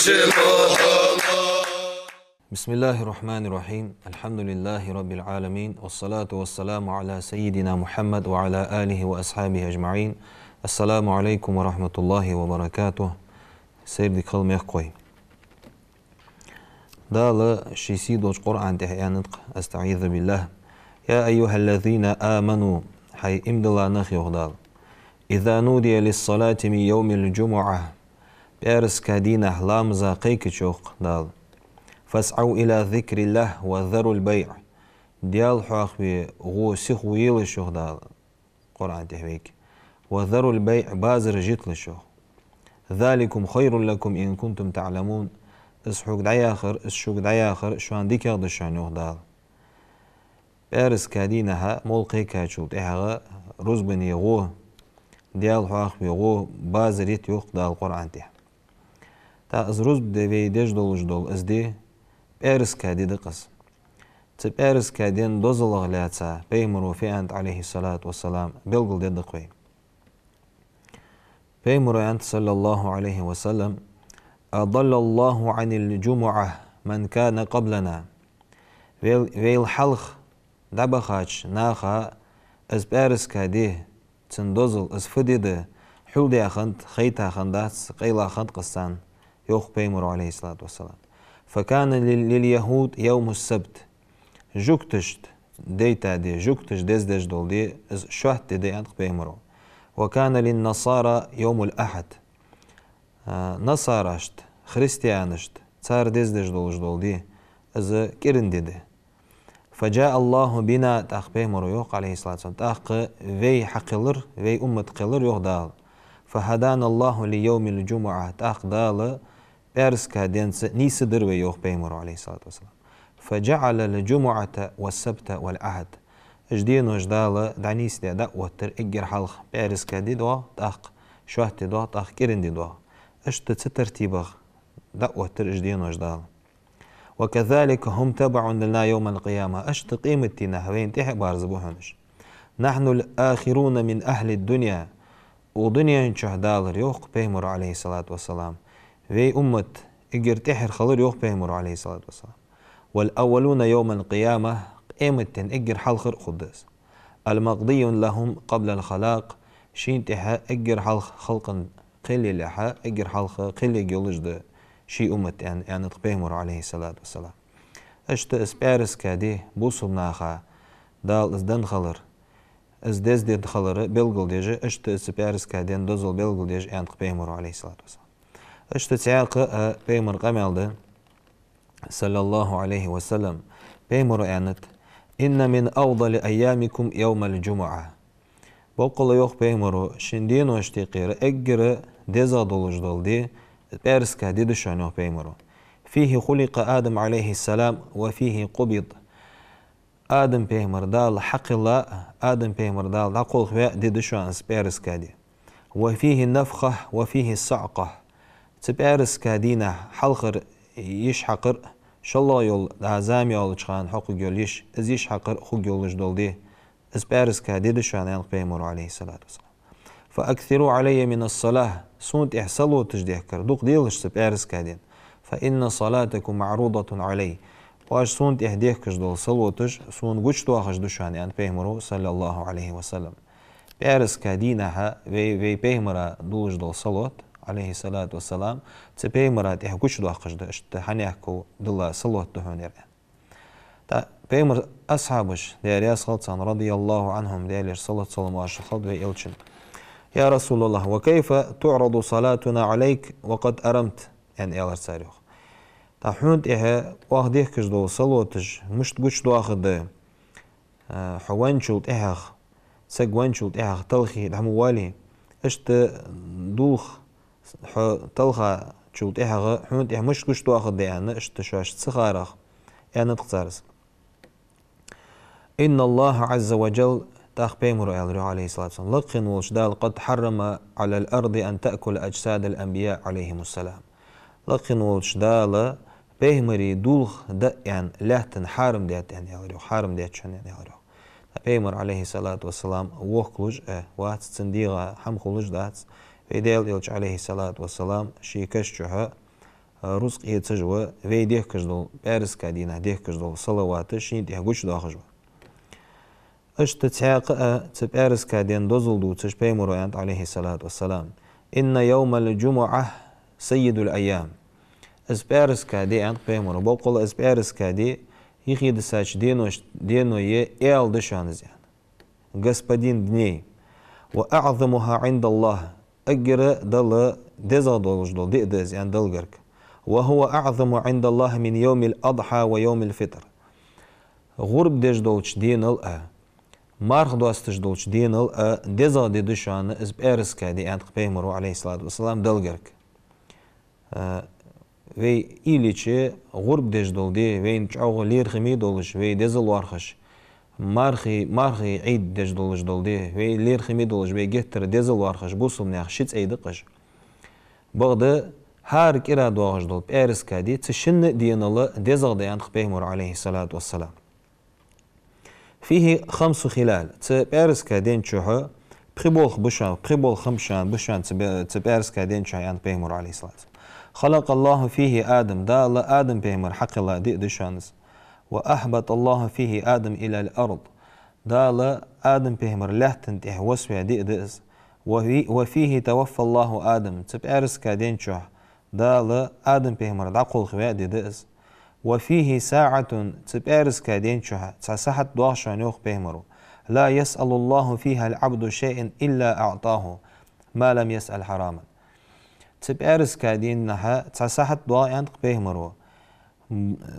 بسم الله الرحمن الرحيم الحمد لله رب العالمين والصلاة والسلام على سيدنا محمد وعلى آله وأصحابه أجمعين. السلام عليكم ورحمة الله وبركاته. سيدي قلم يقوي دال شيسيد قرآن تحيانتق أستعيذ بالله. يا أيها الذين آمنوا حي إمدلا نخيوه دال إذا نودي للصلاة من يوم الجمعة بأرس كادينة لامزا قيك شوق دال فاسعوا إلى ذكر الله وذروا البيع ديال حاق بغو سيخويل الشوق دال قرآن تحويك وذروا البيع بازر جيت للشوق ذلكم خير لكم إن كنتم تعلمون. اسحوق دعياخر اسشوق دعياخر شوان ديك يغد الشانيوه دال بأرس كادينها مولقي كاتشوت إحغا رزبني غو ديال حاق بغو بازر يتيوق دال قرآن تح تا از رزب دي دول جدول از دي بأرس كادي دقس تبأرس كادين دوزل غلاتسا بيمرو في أنت عليه الصلاة والسلام بلغل دي دقوي بيمرو أنت صلى الله عليه وسلم أضل الله عن الجمعة من كان قبلنا ويل حلخ دبخاش ناخا از بأرس كادي تندوزل از فديد حول دي أخند خيتا خندات قيلا خند قستان يوخ بيمرو عليه الصلاة والسلام. فكان لليهود يوم السبت جوكتشت ديتا دي جوكتش ديزدش دول دي شوهت دي أنت بيمرو. وكان للنصارى يوم الأحد نصارشت خريستيانشت صار ديزدش دول دي از كيرن دي. فجاء الله بنا تاخ بيمرو يوخ عليه الصلاة والسلام تاخ في حقلر في أمة قلر يوخ دال. فهدانا الله ليوم الجمعة تاخ دال بأرس كادينس نيسدر ويوخ بيمرو عليه الصلاة والسلام. فجعل الجمعة والسبت والأحد اجدين وجدال دعنيس دي دا وتر اجر حلق بأرس كادي دوا تاخ شوهت دوا تاخ كيرن دي دوا اشت تترتيبغ دا وتر اجدين وجدال. وكذلك هم تبع لنا يوم القيامة اشت قيمتنا وين تحق بارزبوهنش نحن الآخرون من أهل الدنيا ودنيا انشوه دالر يوخ بيمرو عليه الصلاة والسلام في أمة إجر تحر خلر يوخ بيمرو عليه الصلاة والسلام. والأولون يوم القيامة قيمة إجر حلخر قدس المقضي لهم قبل الخلاق شين تحا إجر حلخ خلقا قلي لحا إجر حلخ قلي جولجد شي أمة يعني بيمرو عليه الصلاة والسلام. اشت اسبارس كادي بوصل ناخا دال ازدن خلر از دز دي خلر بلغل ديجي اشت اسبارس كادين دوزل بلغل ديجي يعني بيمرو عليه الصلاة والسلام. اشت تعاق بيمر قمالده صلى الله عليه وسلم بيمر يعني إن من أفضل أيامكم يوم الجمعة بقول يوخ بيمرو شندين واشتقير اجر ديزا دولج دول دي بارس كادي دشانو بيمرو فيه خلق آدم عليه السلام وفيه قبض آدم بيمر دال حق الله آدم بيمر دال دقول خواء دي دشان بارس كادي وفيه النفخة وفيه الصعقة تبارس كادينا حلقر يش حقر شالله يول دعزام يول چخان حق يوليش از يش حقر خو يولش دول دي از بارس كادي دشان ينق بيمر عليه الصلاة والسلام. فأكثروا علي من الصلاة سونت احصلوا تجديه كر دوق ديلش تبارس كادين فإن صلاتكم معروضة علي واش سونت اهديه كش دول صلوتش سون وش تواخش دشان يعني بيمرو صلى الله عليه وسلم. بارس كادينها في بيمرا دوش دول صلوت عليه الصلاة والسلام تبيمرا تحكوش دواخش دشت حنيحكو دلا صلوت دهون يران. تا بيمر أصحابش ديالياس خلصان رضي الله عنهم دياليش صلوت صلوم واش خلط ويلشن يا رسول الله وكيف تعرض صلاتنا عليك وقد أرمت يعني يلا ساريخ تحونت إها واخديه كش دول صلوتش مش تقولش دواخد حوانشلت إها سجوانشلت إها تلخي دحمو والي اشت دوخ تلخا شلت إها حونت إها مش تقولش دواخد يعني اشت شاش سخارخ يعني تقصارس. إن الله عز وجل تاخ بيمرو عليه الصلاة والسلام لقن والشدال قد حرم على الأرض أن تأكل أجساد الأنبياء عليهم السلام. لقن والشدال بيمري دولخ دا يعني لهتن حارم ديت يعني يغريو حارم ديت شن يعني يغريو. بيمر عليه الصلاة والسلام وخلوج وات تنديغا حم خلوج دات فيديل يلج عليه الصلاة والسلام شي كشجها رزق يتجوا في ده كجدول بارس كدينا ده كجدول صلوات شين ده قش داخجوا اشت تعاق تبارس كدين دوزل دو تشبه مريانت عليه الصلاة والسلام إن يوم الجمعة سيد الأيام اسبارس كدي أنت بيمر بقول اسبارس كدي يخيد ساش دينو يال دشانز يعني господин دني وأعظمها عند الله أجر دل دزا دولج دول دز يعني دلجرك وهو أعظم عند الله من يوم الأضحى ويوم الفطر غرب دج دولش دين الأ مارخ دوستش دولش دين الأ دزا دشان اسبارس كدي أنت بيمر عليه الصلاة والسلام دلجرك ve iliçe gurb dejdoldi ve inçağı lirximi doluş ve dezil varxış marxi eid dejdoluş doldi ve lirximi doluş ve getir dezil varxış bu sum yaxşit eydi qış bağdı har kira doğaj dol eris kadi tşin diyanalı dezil dayan peygamberi aleyhissalatu vesselam fihi khamsu khilal eris kadin çuha pribol khamşan buşan eris kadin çuha yan peygamberi aleyhissalatu خلق الله فيه آدم دا الله آدم بيمر حق الله دي دشانز وأحبط الله فيه آدم إلى الأرض دا الله آدم بيمر لحتن تيه وسوى دي دئز وفيه توفى الله آدم تبارس كادين شوح دا الله آدم بيمر دعقل خواه دي دئز وفيه ساعة تبارس كادين شوح تساحت دوغشان يوخ بيمرو لا يسأل الله فيها العبد شيء إلا أعطاه ما لم يسأل حراما تبارس كادين نها تساحت دعاء عند بيهمرو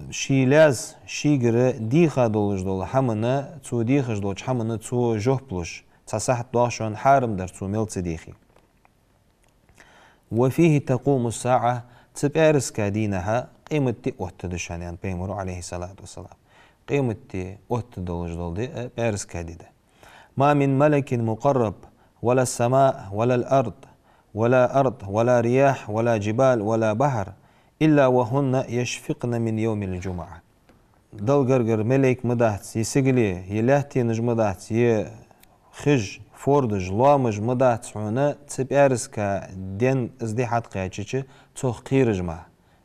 شيلاز شيغر ديخا دولج دول حمنا تو ديخش دولج حمنا تو جوبلوش تساحت دعاء شون حارم در تو ملت ديخي وفيه تقوم الساعة تبارس كادينها قيمة وتدشان عند بيهمرو عليه الصلاة والسلام قيمة وتدولج دول دي بارس كاديده ما من ملك مقرب ولا السماء ولا الأرض ولا أرض ولا رياح ولا جبال ولا بحر إلا وهن يشفقن من يوم الجمعة دل غرغر ملك مدهت يسجلي يلهتي نج مدهت يخج فوردج لامج مدهت هنا تبارس كدين ازدحات قياتشي توخ قيرج ما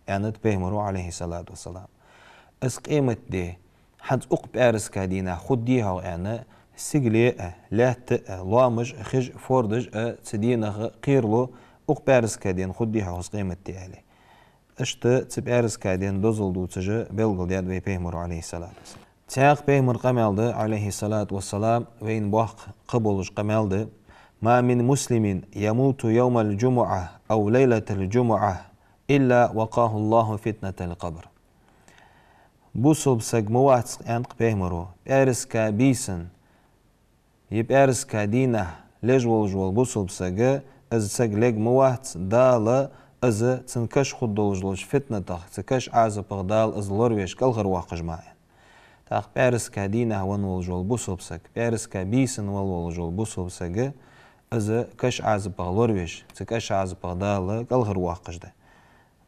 يعني تبهمرو عليه الصلاة والسلام اس قيمة دي حد أقبارس كدينا خد ديها يعني سجلي لات لامج خج فوردج تدينا قيرلو أقبارس كادين خديها حس قيمة تيالي اشت تبارس كادين دوزل دو تجا بلغل دياد وي بيهمر عليه الصلاة والسلام تاق بيهمر قمالد عليه الصلاة والسلام وين بوح قبولج قمالد ما من مسلم يموت يوم الجمعة أو ليلة الجمعة إلا وقاه الله فتنة القبر بوصل بسق موات أنق بيهمرو بارس كابيسن يبارس كادينه لجول جول بوصل بسقى از سق لج موات دالا از تنكش خد دولج فتنة تخ تكش عاز بغدال از لورويش كالغر واقج معين تاخ بارس كادينه ونول جول بوصل بسق بارس كابيسن ولول جول بوصل بسقى از كش عاز بغلورويش تكش عاز بغدال كالغر واقج ده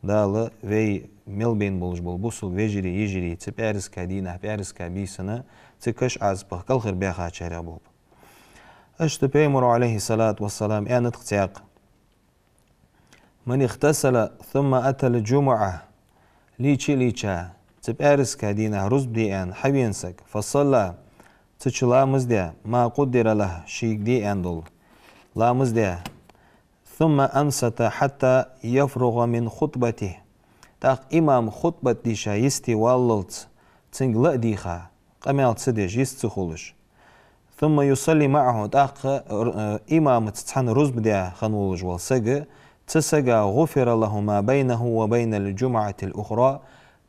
دالا في ملبين بولج بول بوصل ويجري يجري تبارس كادينه بارس كابيسنه تكش عاز بغ كالغر بيخا شارع بوب اشت بيمر عليه الصلاة والسلام يعني تقتياق من اغتسل ثم أتى الجمعة ليتشا تبارس كادينا رز بديان حبينسك فصلى تشلا مزديا ما قدر له شيك دي اندول لا مزديا ثم أنست حتى يفرغ من خطبته تاق إمام خطبة ديشا يستي واللت تنقلق ديخا قمال تسديش يستخولش ثم يصلي معه تاق إمام تتحن رز بديا خنولج والسجى تسجى غفر له ما بينه وبين الجمعة الأخرى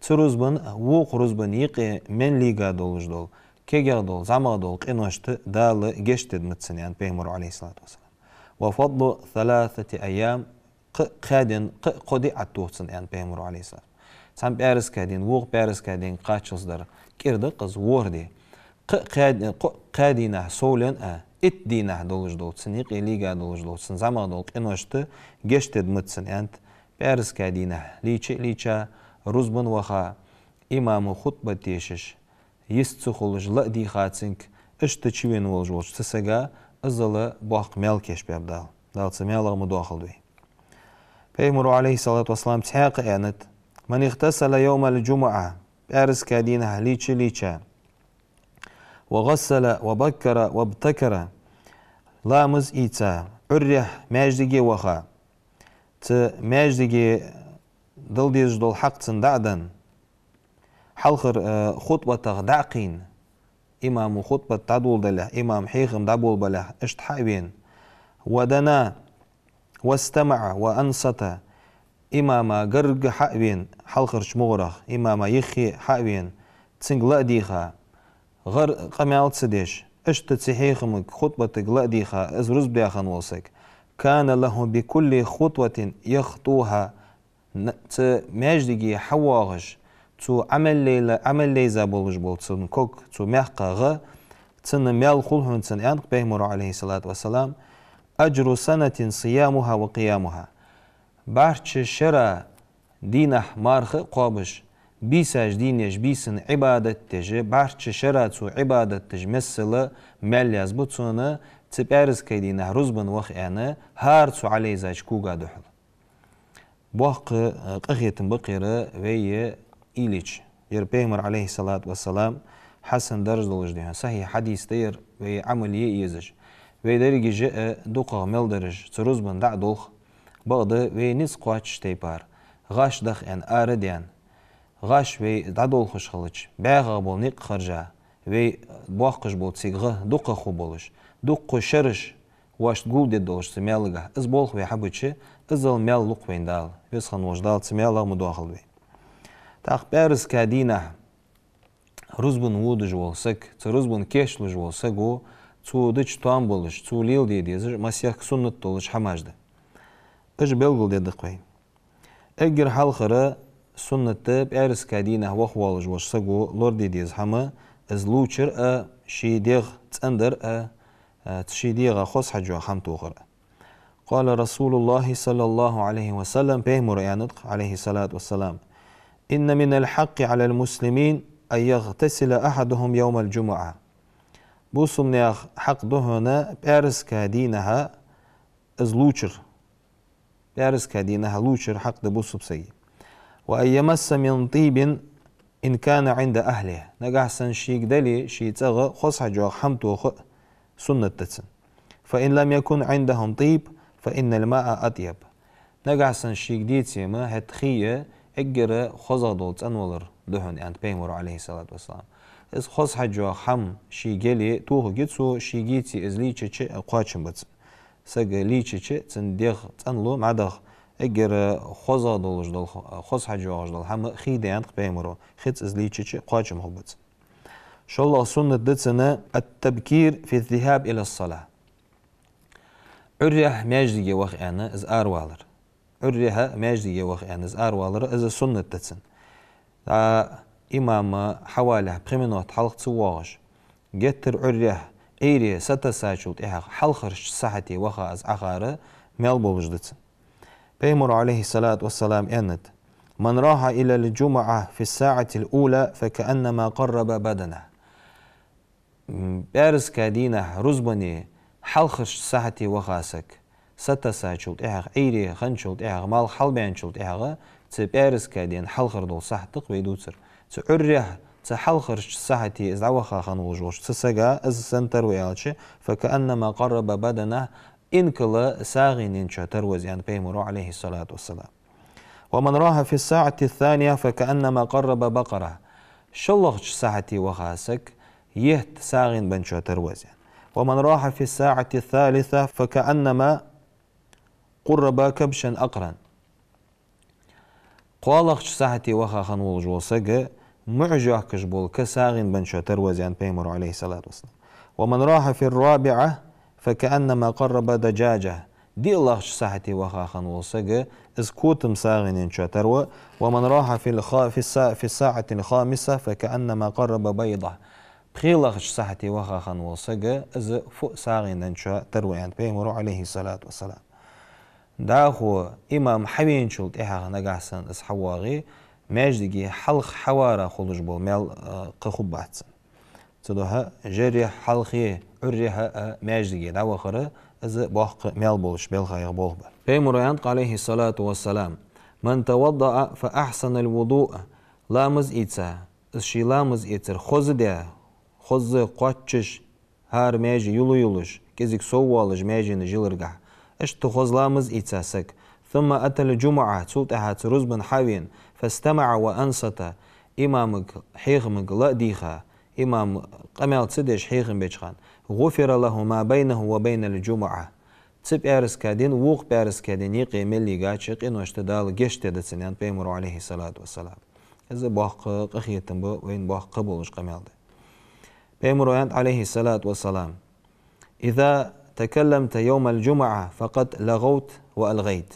ترزبن وق رزبن يقي من ليغا دولج دول كيغا دول زعما دول قنوشت دال جشتد متسن يعني بيغمر عليه الصلاة والسلام وفضل 3 أيام قادن قدي عتوتسن يعني بيغمر عليه الصلاة سام بارس كادين وق بارس كادين قاچلز در كيرد قز وردي قادينه سولن اتدينه دولج دول سنيقي ليغا دولج دول سن زعما دول قنوشت جشتد متسن يعني بارس كادينه ليچا رزبن وخا إمام خطبة تيشش يستخلج لأدي خاتسنك اشتشوين والجوش تسجى أزلا باق ملكش بيبدال دال تسميالغ مداخل دوي بيمرو عليه الصلاة والسلام تحاق يعني من اغتسل يوم الجمعة بأرز كادينها ليتشا وغسل وبكر وابتكر لامز إيتا عريح ماجدجي وخا ماجدجي دل ديج دول حق تندعدن حلخر خطبة دعقين إمام خطبة تعدول دله إمام حيخم دعبول بله اشتحابين ودنا واستمع وأنصت إمام قرق حقبين حلخر شمغرخ إمام يخي حقبين تسنق ديخا غر قميال تسديش اشت تسحيخمك خطبة ديخا ازرز بياخن وصك كان له بكل خطوة يخطوها ماجدجي حواغش تو عمل ليزا بولش بول تسن كوك تو محقا تسن ميال خلهن تسن يانق بيهمر عليه الصلاة والسلام أجر سنة صيامها وقيامها بارش شرا دينح مارخ قابش بيساج دينيش بيسن عبادة تج بارش شرا تو عبادة تج مثل ملياز بوتسونا تبارز كيدينه رزبن وخيانا هار تو عليه زاج كوغا دحل بوق قخيتن بقيرة وي إيليش ير بيغمر عليه الصلاة والسلام حسن درج دولج ديها صحيح حديث دير وي عمل يزج وي درجي جاء دوقا ملدرج ترزبن دع دوخ بغض وي نس قواتش تيبار غاش دخ ان آرديان غاش وي دعدول خوش خلج باغا بول نيق خرجا وي بوقش بول تسيغه دوقا خو بولش دوق شرش واش تقول دي دولش تميالغا از بولخ وي حبوچه ازل ميال لوق وين دال ويسخن وجدال تميالا مدواخل وي تاق بارز كادينه رزبن وودج волсек رزبن كيشلج волсек او تو دچ توان بولش تو ليل دي ديز مسيح سنت دولش حماجده اج بلغل دي دقوي اگر حلخره سنت بارز كادينه وخوالج волсек او لور دي ديز حما از لوچر شي ديغ تندر تشي ديغ خوس حجو حمتو خره قال رسول الله صلى الله عليه وسلم بيهمر يانطق عليه الصلاة والسلام إن من الحق على المسلمين أن يغتسل أحدهم يوم الجمعة بوسم نياخ حق دهنا بارس كادينها ازلوچر بارس كادينها لوچر حق دبوسب سي وأن يمس من طيب إن كان عند أهله نقحسن شيك دلي شي تغى خصح جو حمتو سنة تتسن فإن لم يكن عندهم طيب فإن الماء أطيب نقحسن شيك ديتي ما هتخيه اگر خوزا دولت انولر دهن انت بيمر عليه الصلاة والسلام از خوز حجوا حم شيگلي توه جيتسو شيگيتي از ليچه قواچن بتس سگ ليچه تن ديغ تنلو معدغ اگر خوزا دولج دول خوز حجوا دول حم خيد انت بيمر خيت از ليچه قواچن هوبت شاء الله سنة دتسنا التبكير في الذهاب الى الصلاة عريح ماجدي وخ انا از اروالر عريها ماجدية وخيانز أروالر إذا سنة تتسن إمام حواله بخمينوت حلق تواج جتر عريه إيري ستساجود إيها حلخرش صحتي وخا أز أخاره ميل بولج دتسن بيمر عليه الصلاة والسلام أنت من راح إلى الجمعة في الساعة الأولى فكأنما قرب بدنه بارز كادينه رزبني حلخرش صحتي وخاسك ستساجود إيها إيري خنشود إيها مال حلبانشود إيها تبارز كادين حلخر دول صحتق ويدوتر تعريه تحلخرش صحتي إز عوخا خنوجوش تساقا إز سنتر ويالش فكأنما قرب بدنه إنكلا ساغين إنشا تروز يعني بيمرو عليه الصلاة والسلام ومن راح في الساعة الثانية فكأنما قرب بقرة شلغش صحتي وخاسك يهت ساغين بنشا تروز يعني ومن راح في الساعة الثالثة فكأنما قرب كبشا أقرا قالخش ساعتي وخا خنول جوسق معجاكش بول كساغين بنشا تروزيان بيمر عليه الصلاة والسلام ومن راح في الرابعة فكأنما قرب دجاجة دي اللهش ساعتي وخا خنول سق اسكوتم ساغين انشا تروى ومن راح في الساعة الخامسة فكأنما قرب بيضة بخيلخش ساعتي وخا خنول سق از فوق ساغين انشا ترويان بيمر عليه الصلاة والسلام داخو إمام حبين شلت إيها نقاسن إس حواغي ماجدقي حلق حوارا خلوش بول ميل قخوب باتسن تدوها جري حلقي عريها ماجدقي داو خرا إز باق ميل بولش بيل خايغ بول بل بيمر ينطق عليه الصلاة والسلام من توضأ فأحسن الوضوء لامز إيتا الشي لامز إيتر خوز ديا خوز قواتشش هار ماجي يلو يلوش كزيك سوالج ماجي نجيلرقع اشتو خوز لامز إيتاسك ثم أتى الجمعة تسولتها ترزبن حاوين فاستمع وأنصت إمامك حيخمك لا ديخا إمام قمال تسدش حيخم بيشخان غفر له ما بينه وبين الجمعة تسب أرس كادين ووق بأرس كادين يقي ملي قاتشق إنو اشتدال جشت دسنيان بيمرو عليه الصلاة والسلام إذا باق قخيتن بو وين باق قبولش قمال دي بيمرو عليه الصلاة والسلام إذا تكلمت يوم الجمعة فقد لغوت وألغيت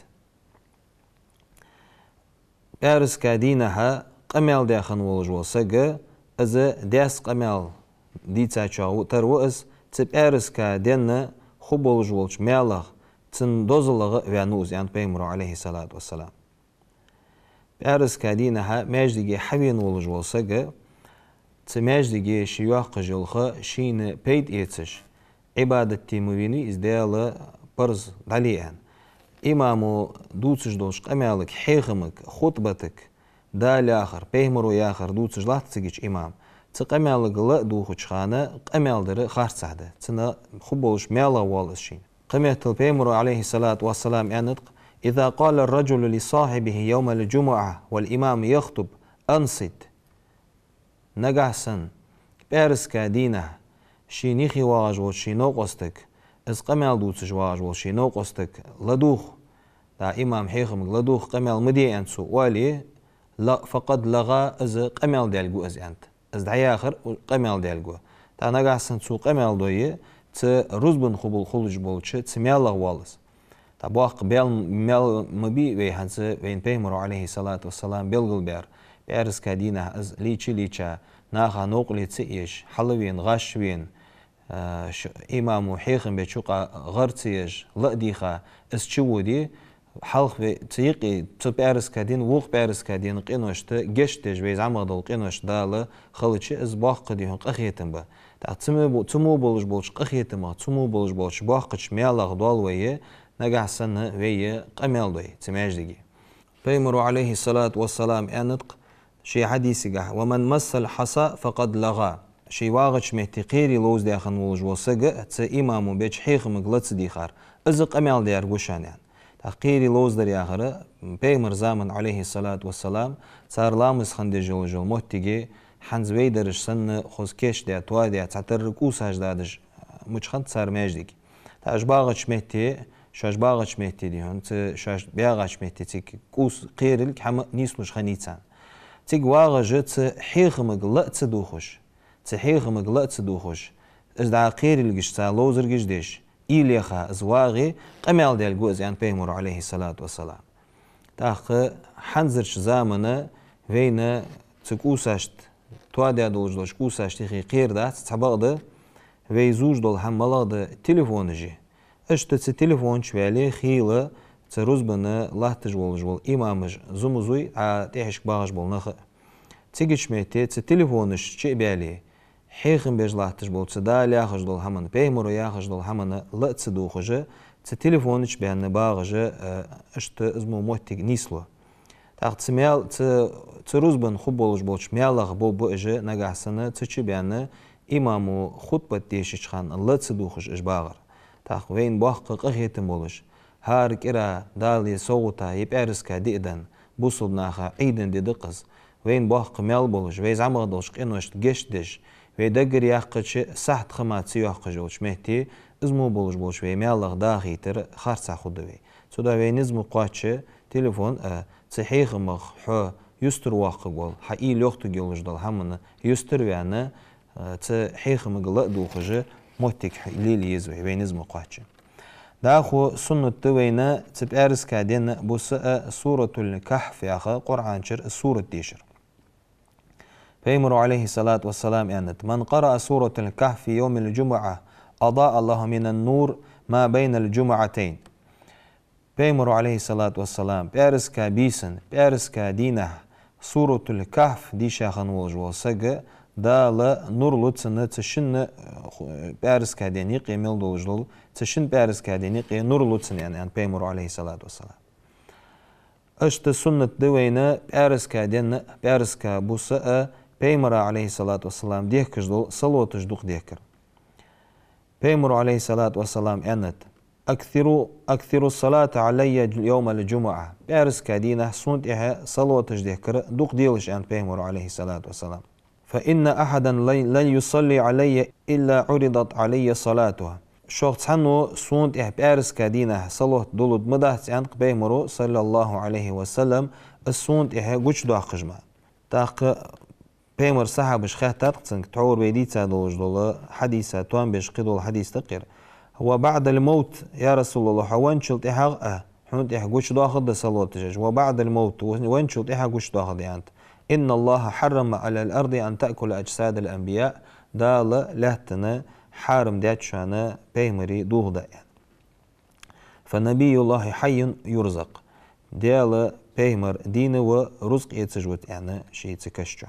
أرس كادينها قمال داخن ولجو سجى إذا داس قمال دي تاچاو تروس تب أرس كادين خبولج ولج مالغ تن دوزلغ وانوز يعني بيمرو عليه الصلاة والسلام أرس كادينها ماجدي حبين ولج ولسجى تماجدي شيوخ جلخ شين بيت إيتش عبادة تيمويني إزدال برز دليان إمامو دوتش دوش قمالك حيخمك خطبتك دال آخر بيمرو ياخر دوتش لا تسجيش إمام تقمالك لا دوخش خانة قمال در خارج سعده تنا خبولش مالا والشين قمت البيمرو عليه الصلاة والسلام أنطق إذا قال الرجل لصاحبه يوم الجمعة والإمام يخطب أنصت نجحسن بارس كادينه شينيخي واج وشينو قستك از قمال دوتش واج وشينو قستك لدوخ دا إمام حيخم لدوخ قمال مدي أنسو والي لا فقد لغا از قمال دالجو از أنت از دعي آخر قمال دالجو تا نجحسن سو قمال دوي ت رزبن خبول خلج بولش تسميالغ والس تا باق بيل ميل مبي ويهنس وين بيمرو عليه الصلاة والسلام بيلغل بير بارس كادينه از ليچا ناخا نوقلي تسيش حلوين غاشوين إمام حيخم بيشوقا غرتيج لأديخا اسچودي حلق تيقي تبارس كادين ووق بارس كادين قينوشت جشتج ويز عمدل قينوش دال خلتش از باق ديهن قخيتن با تا تمو بولش بولش قخيتن ما تمو بولش بولش باقش ميالاغ دوال ويه نجح سنة ويه قميل دوي تماجدگي بيمرو عليه الصلاة والسلام أنطق شي حديث جه ومن مس الحصى فقد لغى شي واغش مهتقيري لوز داخن ولج وسجى ت إمامو بيج حيخ مغلط ديخار ازق أمال ديار وشان يعني تقيري لوز در آخر بيمر زامن عليه الصلاة والسلام صار لامس خند جل جل مهتجي حنز ويدرش سن خوزكيش ديا توا ديا تعتر كوساج دادش مش خند صار ماجدك تاج باغش مهتي شاش باغش مهتي ديهن ت شاش بياغش مهتي تيك كوس قيرلك حم نيسنوش خنيتان تيج واغج حيخمك لا تدوخش تحيخمك لا تدوخش از دعقير الجش تالوزر جديش إليخا زواغي قمال ديال جوز يعني بيمر عليه الصلاة والسلام تاخ حنزرش زامنه وين تكوساشت توادي دولج كوساشت خي قير دات تبغد ويزوج دول حملاد تليفونجي اشت تليفون شوالي خيله تروزبنا الله تجول جول إمامج زمزوي تيحش باغش بول نخ تيجيش ميتي تليفونش شيء بالي حيخن بيج الله تجول تدال ياخش دول همن بيمرو ياخش دول همن لا تدوخج تليفونش بان باغج اشت ازمو موتيك نيسلو تاخت سميال تروزبن خبولج بولش ميالغ بول بوجه نجحسنه تشي بان إمامو خطبة ديش خان لا تدوخج اجباغر تاخ وين باخ قخيتن بولش هار كرا دالي صوتا يبارس كديدن بوصل ناخا عيدن دي دقز وين باخ قمال بولش ويز عمغدوش قينوش جشدش ويدقر ياقش سحت خمات سيوح جوش مهتي ازمو بولش بولش ويميالغ داخي تر خارسا خدوي سودا وين ازمو قواتش تليفون صحيح مخ حو يستر واقع بول حقي لوقت جولش دال همنا يستر ويانا صحيح مغلا دوخج موتيك ليلي يزوي وين ازمو قواتش داخو سنة توينا تبارس كادين بوس سورة الكهف يا أخا قرآن شر سورة ديشر فيمر عليه الصلاة والسلام أنت من قرأ سورة الكهف في يوم الجمعة أضاء الله من النور ما بين الجمعتين فيمر عليه الصلاة والسلام بارس كابيسن بارس كادينه سورة الكهف دي شاخن وجو سجى دالا نور لوتسنة تشن بارس كاديني قيمل دوجل تشن بارس كاديني قي نور لوتسن يعني بيمر عليه الصلاة والسلام اشت سنة دوينا بارسكا دين بارسكا بوسا بيمر عليه الصلاة والسلام ديكش دول صلوتش دوق ديكر بيمر عليه الصلاة والسلام أنت أكثر الصلاة علي يوم الجمعة بارسكا دينا سنت إها صلوتش ديكر دوق ديلش أن بيمر عليه الصلاة والسلام فإن أحدا لن يصلي علي إلا عرضت علي صلاتها شخص هنو سونت بارس كدينه صلوت دولد مدهت عن بيمرو صلى الله عليه وسلم السونت قوش دو خجمه تاق بيمر صحابش خاتر تنك تعور بيديتا دولج دول حديثة توان بيش قدول حديث تقير هو بعد الموت يا رسول الله وين شلت حنت قوش دو خد صلوت جاج وبعد الموت وين شلت قوش دو خد يعني إن الله حرم على الأرض أن تأكل أجساد الأنبياء دال لهتنا حارم داتشانا بيمري دوغدا يعني فنبي الله حي يرزق ديال بيمر دين ورزق يتسجوت يعني شيء تكشجو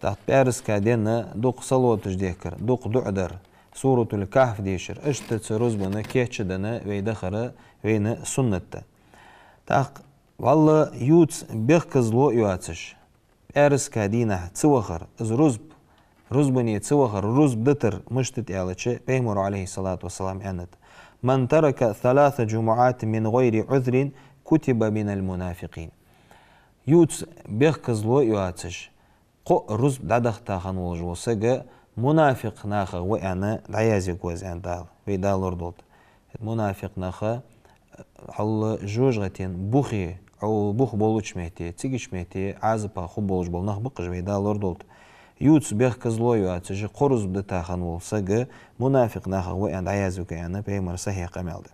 تحت بارس كادينا دوق صلوت جديكر دوق دعدر سورة الكهف ديشر اشتت رزبنا كيتشدنا ويدخر وين سنة تاق والله يوتس بيخكزلو يواتش بارس كادينا تسوخر از رزبني تسوخر رزب دتر مشتت يالتش بيمر عليه الصلاة والسلام عنت من ترك 3 جمعات من غير عذر كتب من المنافقين يوتس بيخكزلو يواتش قو رزب دادخ تاخن والجو سجا منافق ناخا وأنا العيازي كوز عن دال ويدال ردود منافق ناخا حل جوجغتين بوخي أو بوخ بولوش مهتي تيجيش مهتي عازبا خو بولوش بول نخ بقش ويدال ردود يوتس بيخكزلو يواتش قرز بدتاخن والسجا منافق ناخا وأنا العيازي كأنا بيمر صحيح قمالد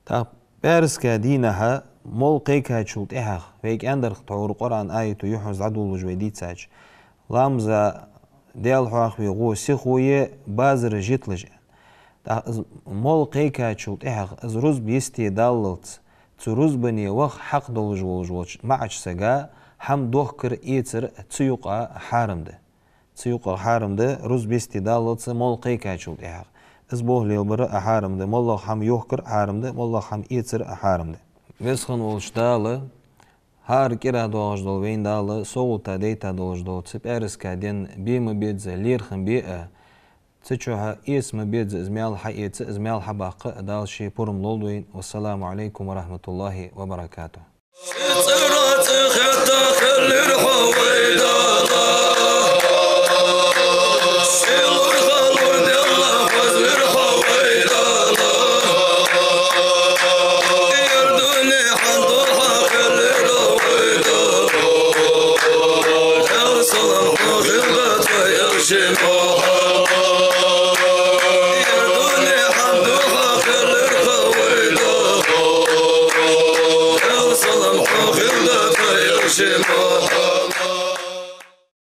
طب بارس كدينها مول قيكها شلت إحق ويك أندر تعور قرآن آية يحوز عدو الوجودي تاج لامزا ديال حواق بيغو سيخوية بازر جيتلج مول قيكها شلت إحق از روز بيستي داللت تروز بني وخ حق دولج ولج معش سجا هم دوخكر إيتر تسيوقا حارمده روز بيستي داللت مول قيكها شلت إحق از بوه ليلبر أحارمده مولله هم يوخكر حارمده مولله هم إيتر أحارمده Vesхан oluşdalı, har kira doğaçdol veyndalı, soğuta deyta doğaçdol, tsip eriskadien bimi bedze lirhin bi'e, tsiçoha ismi bedze izmiyal haiyetsi, izmiyal habaqı, dal şey purum lolduyn, wassalamu alaikum wa rahmatullahi wa barakatuh. Jim